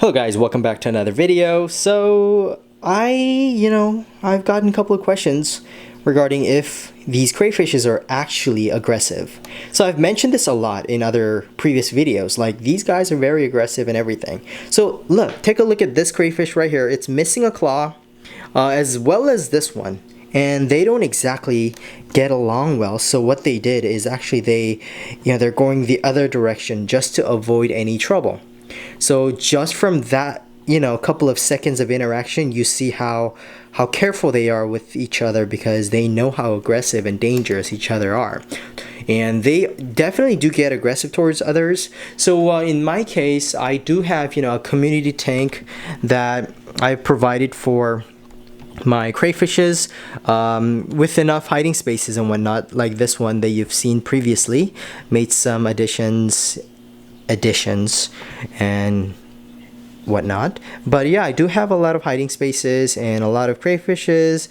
Hello guys, welcome back to another video. So I've gotten a couple of questions regarding if these crayfishes are actually aggressive. So I've mentioned this a lot in other previous videos, like these guys are very aggressive and everything. So look, take a look at this crayfish right here. It's missing a claw, as well as this one. And they don't exactly get along well. So what they did is actually they're going the other direction just to avoid any trouble. So just from that, couple of seconds of interaction, you see how careful they are with each other because they know how aggressive and dangerous each other are. And they definitely do get aggressive towards others. So in my case, I do have, a community tank that I provided for my crayfishes with enough hiding spaces and whatnot, like this one that you've seen previously. Made some additions and whatnot, but yeah, I do have a lot of hiding spaces and a lot of crayfishes,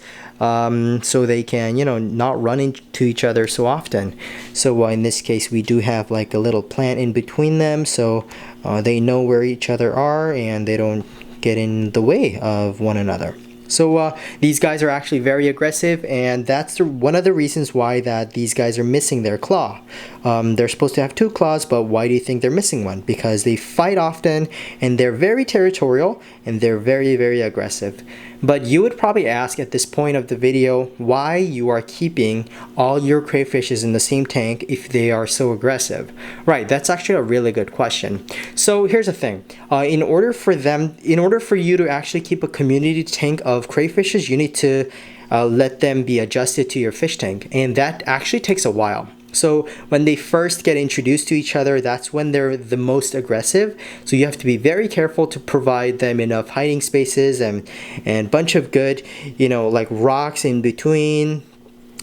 so they can not run into each other so often. So in this case, we do have like a little plant in between them, so they know where each other are and they don't get in the way of one another. So these guys are actually very aggressive, and that's one of the reasons why that these guys are missing their claw. They're supposed to have 2 claws, but why do you think they're missing one? Because they fight often, and they're very territorial, and they're very, very aggressive. But you would probably ask at this point of the video why you are keeping all your crayfishes in the same tank if they are so aggressive. Right, that's actually a really good question. So here's the thing. In order for you to actually keep a community tank of crayfishes, you need to let them be adjusted to your fish tank, and that actually takes a while. So when they first get introduced to each other, that's when they're the most aggressive. So you have to be very careful to provide them enough hiding spaces and bunch of good, like rocks in between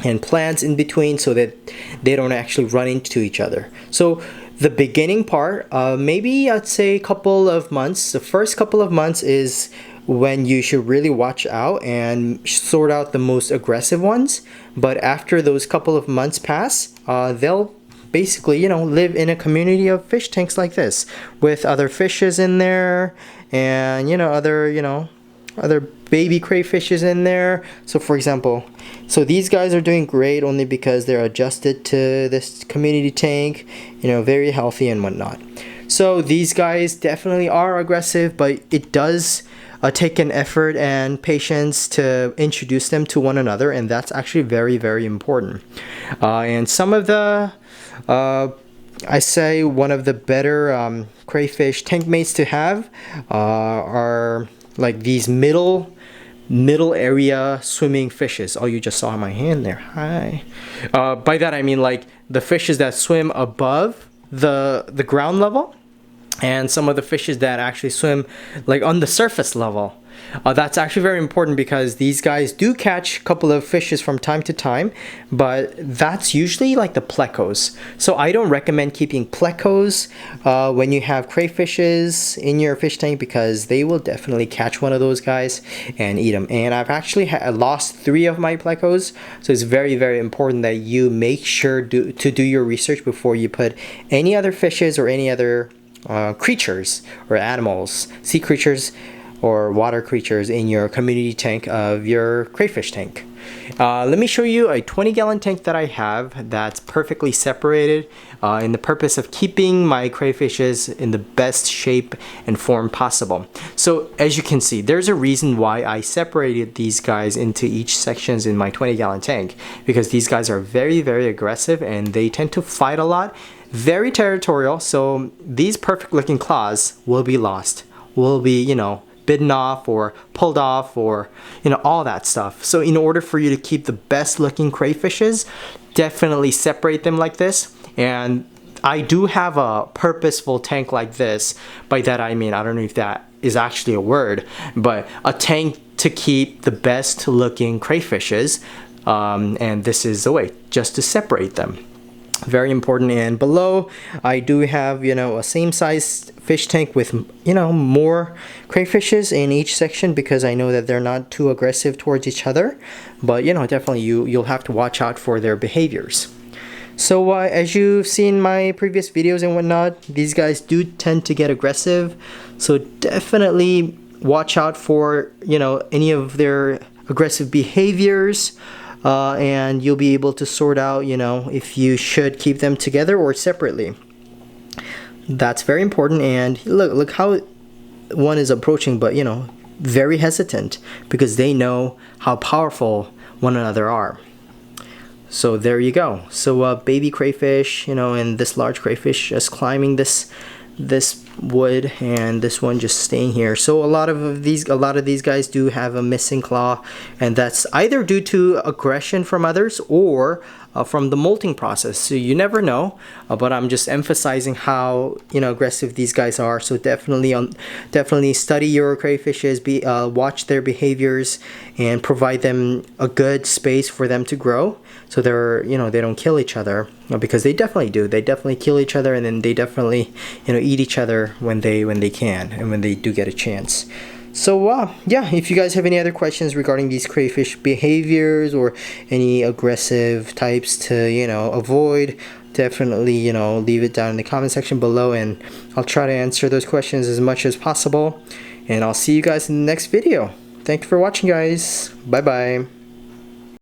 and plants in between, so that they don't actually run into each other. So the beginning part, maybe I'd say a couple of months. The first couple of months is when you should really watch out and sort out the most aggressive ones. But after those couple of months pass, they'll basically live in a community of fish tanks like this with other fishes in there, and other baby crayfishes in there. So for example, these guys are doing great only because they're adjusted to this community tank, very healthy and whatnot. So these guys definitely are aggressive, but it does take an effort and patience to introduce them to one another, and that's actually very, very important. And some of the I say one of the better crayfish tank mates to have are like these middle area swimming fishes. Oh, you just saw my hand there. Hi. By that I mean like the fishes that swim above the ground level, and some of the fishes that actually swim like on the surface level. That's actually very important because these guys do catch a couple of fishes from time to time, but that's usually like the plecos. So I don't recommend keeping plecos when you have crayfishes in your fish tank, because they will definitely catch one of those guys and eat them. And I've actually lost 3 of my plecos, so it's very, very important that you make sure to do your research before you put any other fishes or any other creatures or animals, sea creatures or water creatures in your community tank of your crayfish tank. Let me show you a 20-gallon tank that I have that's perfectly separated in the purpose of keeping my crayfishes in the best shape and form possible. So as you can see, there's a reason why I separated these guys into each sections in my 20-gallon tank, because these guys are very, very aggressive and they tend to fight a lot, very territorial. So these perfect looking claws will be lost, will be bitten off or pulled off, or all that stuff. So in order for you to keep the best looking crayfishes, definitely separate them like this. And I do have a purposeful tank like this. By that I mean, I don't know if that is actually a word, but a tank to keep the best looking crayfishes, and this is the way, just to separate them. Very important. And below I do have a same size fish tank with more crayfishes in each section, because I know that they're not too aggressive towards each other, but definitely you'll have to watch out for their behaviors. So as you've seen my previous videos and whatnot, these guys do tend to get aggressive. So definitely watch out for, you know, any of their aggressive behaviors, and you'll be able to sort out, you know, if you should keep them together or separately. That's very important. And look how one is approaching, but you know, very hesitant, because they know how powerful one another are. So there you go. So baby crayfish, you know, and this large crayfish just climbing this wood, and this one just staying here. So a lot of these guys do have a missing claw, and that's either due to aggression from others or from the molting process. So you never know, but I'm just emphasizing how, you know, aggressive these guys are. So definitely study your crayfishes, watch their behaviors, and provide them a good space for them to grow, so they're, you know, they don't kill each other, because they definitely do. They definitely kill each other, and then they definitely, you know, eat each other when they can, and when they do get a chance. So yeah, if you guys have any other questions regarding these crayfish behaviors or any aggressive types to, you know, avoid, definitely, you know, leave it down in the comment section below, and I'll try to answer those questions as much as possible. And I'll see you guys in the next video. Thank you for watching, guys. Bye bye.